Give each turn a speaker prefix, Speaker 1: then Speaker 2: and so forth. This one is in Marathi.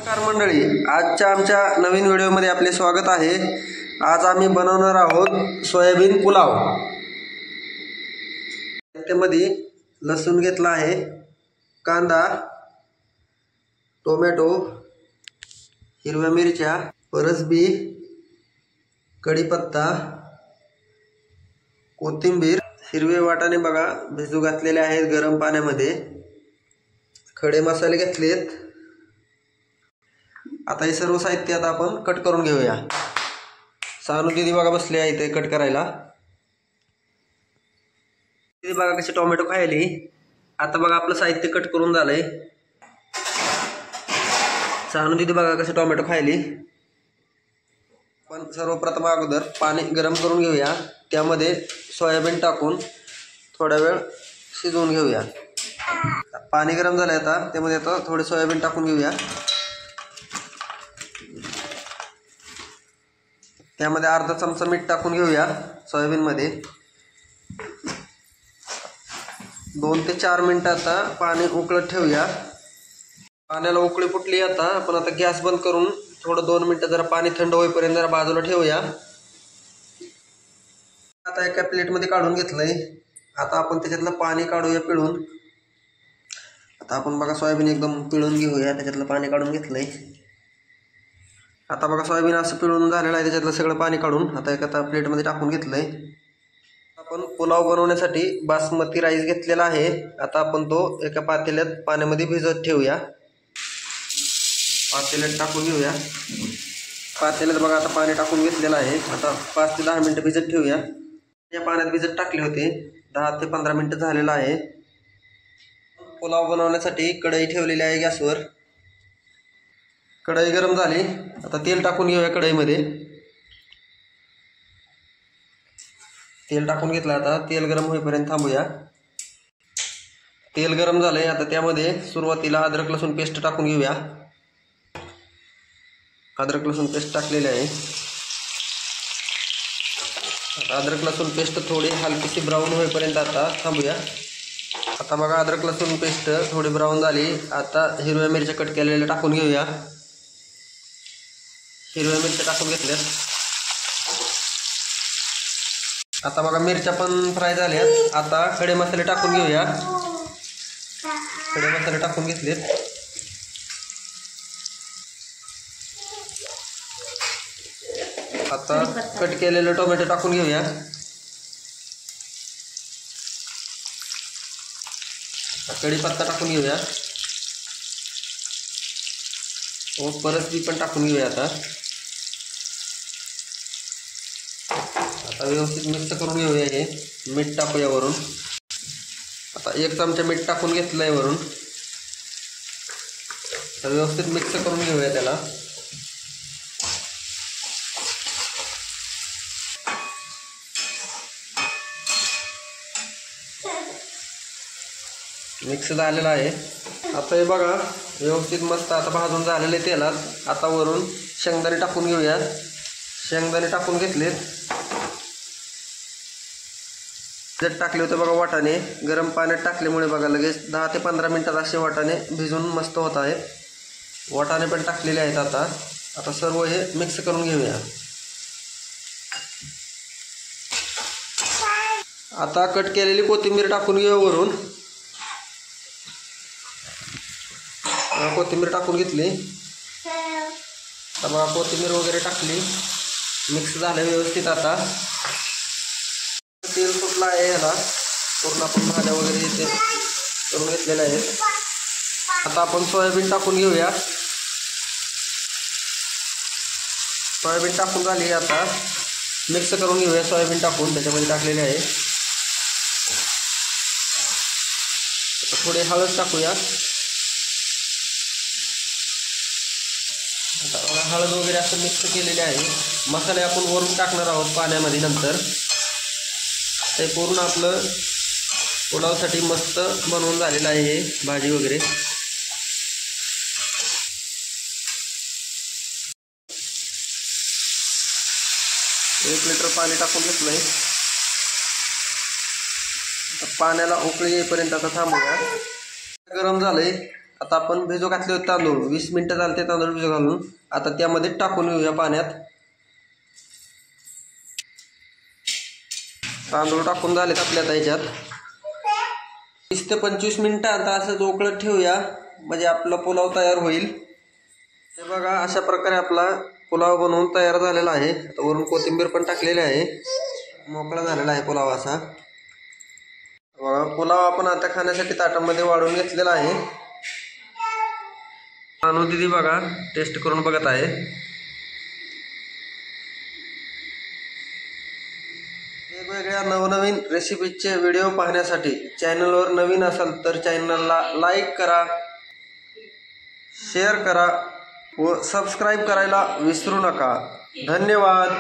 Speaker 1: नमस्कार मंडळी, आजच्या आमच्या नवीन व्हिडिओमध्ये आपले स्वागत आहे। आज आम्ही बनवणार आहोत सोयाबीन पुलाव। त्यामध्ये लसूण घेतला आहे, कांदा, टोमॅटो, हिरव्या मिरच्या, परसबी, कढीपत्ता, कोथिंबीर, हिरवे वाटाणे बघा भिजू घातलेले आहेत गरम पाण्यामध्ये, खडे मसाले घेतलेत। आता हे सर्व साहित्य आता आपण कट करून घेऊया। सानू दीदी बघा बसली आहे इथे कट करायला। दीदी बघा कशी टोमॅटो खायली। आता बघा आपलं साहित्य कट करून झालंय। सानू दीदी बघा कशी टोमॅटो खायली। पण सर्वप्रथम अगोदर पाणी गरम करून घेऊया, त्यामध्ये सोयाबीन टाकून थोडा वेळ शिजवून घेऊया। पाणी गरम झालंय, आता त्यामध्ये आता थोडे सोयाबीन टाकून घेऊया। त्यामध्ये अर्धा चमचा मीठ टाकून घेऊया सोयाबीन मध्ये। 2 ते 4 मिनिट आता पाणी उकळत ठेवूया। पाण्याला उकळी फुटली आता आपण आता गॅस बंद करून थोडं 2 मिनिटं जरा पाणी थंड होईपर्यंत जरा बाजूला ठेवूया। आता एका प्लेट मध्ये काढून घेतलंय। आता आपण त्याच्यातलं पाणी काढूया पिळून। आता आपण बघा सोयाबीन एकदम पिळून घेऊया, त्याच्यातलं पाणी काढून घेतलंय। आता बघा सोयाबीन असं पिळून झालेलं आहे, त्याच्यातलं सगळं पाणी काढून आता एका प्लेट मध्ये टाकून घेतलंय। आपण पुलाव बनवण्यासाठी बासमती राईस घेतलेला आहे। आता आपण तो एका पातेल्यात पाण्यामध्ये भिजत ठेवूया। पातेल्यात टाकून घेऊया। पातेल्यात बघा आता पाणी टाकून घेतलेलं आहे। आता 5 ते 10 मिनिटं भिजत ठेवूया। या पाण्यात भिजत टाकले होते, 10 ते 15 मिनिटं झालेलं आहे। पुलाव बनवण्यासाठी कढई ठेवलेली आहे गॅसवर। कढई गरम झाली, आता तेल टाकून घेऊया कढईमध्ये। तेल टाकून घेतलं, आता तेल गरम होईपर्यंत थांबूया। तेल गरम झालंय, आता त्यामध्ये सुरुवातीला अद्रक लसूण पेस्ट टाकून घेऊया। अद्रक लसूण पेस्ट टाकलेली आहे। अद्रक लसूण पेस्ट थोडी हलकीशी ब्राऊन होईपर्यंत आता थांबूया। आता बघा अद्रक लसूण पेस्ट थोडी ब्राऊन झाली, आता हिरव्या मिरच्या कट केलेल्या टाकून घेऊया। हिरव्या मिरच्या टाकून घेतल्यात। आता बघा मिरच्या पण फ्राय झाल्यात, आता खडे मसाले टाकून घेऊया। खडे मसाले टाकून घेतलेत। आता कट केलेले टोमॅटो टाकून घेऊया। कढीपत्ता टाकून घेऊया। परसबी पण टाकून घेऊया। आता व्यवस्थित मिक्स करून घेऊया। हे मीठ टाकूया वरून। आता 1 चमचा मीठ टाकून घेतलंय वरून। तर व्यवस्थित मिक्स करून घेऊया त्याला। मिक्स झालेला आहे। आता हे बघा व्यवस्थित मस्त आता भाजून झालेले तेलात। आता वरून शेंगदाणे टाकून घेऊया। शेंगदाणे टाकून घेतलेत। त्यात टाकले होते बघा वाटाणे, गरम पाण्यात टाकल्यामुळे बघा लगेच 10 ते 15 मिनिटात असे वाटाणे भिजून मस्त होत आहेत। वाटाणे पण टाकलेले आहेत। आता सर्व हे मिक्स करून घेऊया। आता कट केलेली कोथिंबीर टाकून घेऊया वरून। कोथिंबीर टाकून घेतली। आता बघा कोथिंबीर वगैरे टाकली, मिक्स झालं व्यवस्थित। आता तेल सुटलं आहे याला, पूर्ण आपण भाज्या वगैरे इथे करून घेतलेल्या आहेत। आता आपण सोयाबीन टाकून घेऊया। सोयाबीन टाकून झाली, आता मिक्स करून घेऊया। सोयाबीन टाकून त्याच्यामध्ये टाकलेले आहे। आता थोडी हळद टाकूया। आता हळद वगैरे असं मिक्स केलेले आहे। मसाले आपण वरून टाकणार आहोत पाण्यामध्ये नंतर। ते पूर्ण आपलं पुलावसाठी मस्त बनवून झालेलं आहे हे भाजी वगैरे। एक लिटर पाणी टाकून घेतलंय। पाण्याला उकळी येईपर्यंत आता थांबूया। गरम झालंय, आता आपण भिजू घातले होते तांदूळ, 20 मिनिटं झाले ते तांदूळ भिजू घालून. आता त्यामध्ये टाकून घेऊया पाण्यात. तांदूळ टाकून झालेत आपल्या आता ह्याच्यात. 20 ते 25 मिनिटं आता असं उकळत ठेवूया, म्हणजे आपला पुलाव तयार होईल. हे बघा, अशा प्रकारे आपला पुलाव बनवून तयार झालेला आहे. आता वरून कोथिंबीर पण टाकलेली आहे. मोकळा झालेला आहे पुलाव असा. बघा, पुलाव आपण आता खाण्यासाठी ताटामध्ये वाढून घेतलेला आहे. अनु दीदी बघा टेस्ट करून बघत आहे. वेगवेगळ्या नवनवीन रेसिपीचे व्हिडिओ पाहण्यासाठी चॅनलवर नवीन असाल तर चॅनलला लाईक करा, शेअर करा व सबस्क्राईब करायला विसरू नका. धन्यवाद.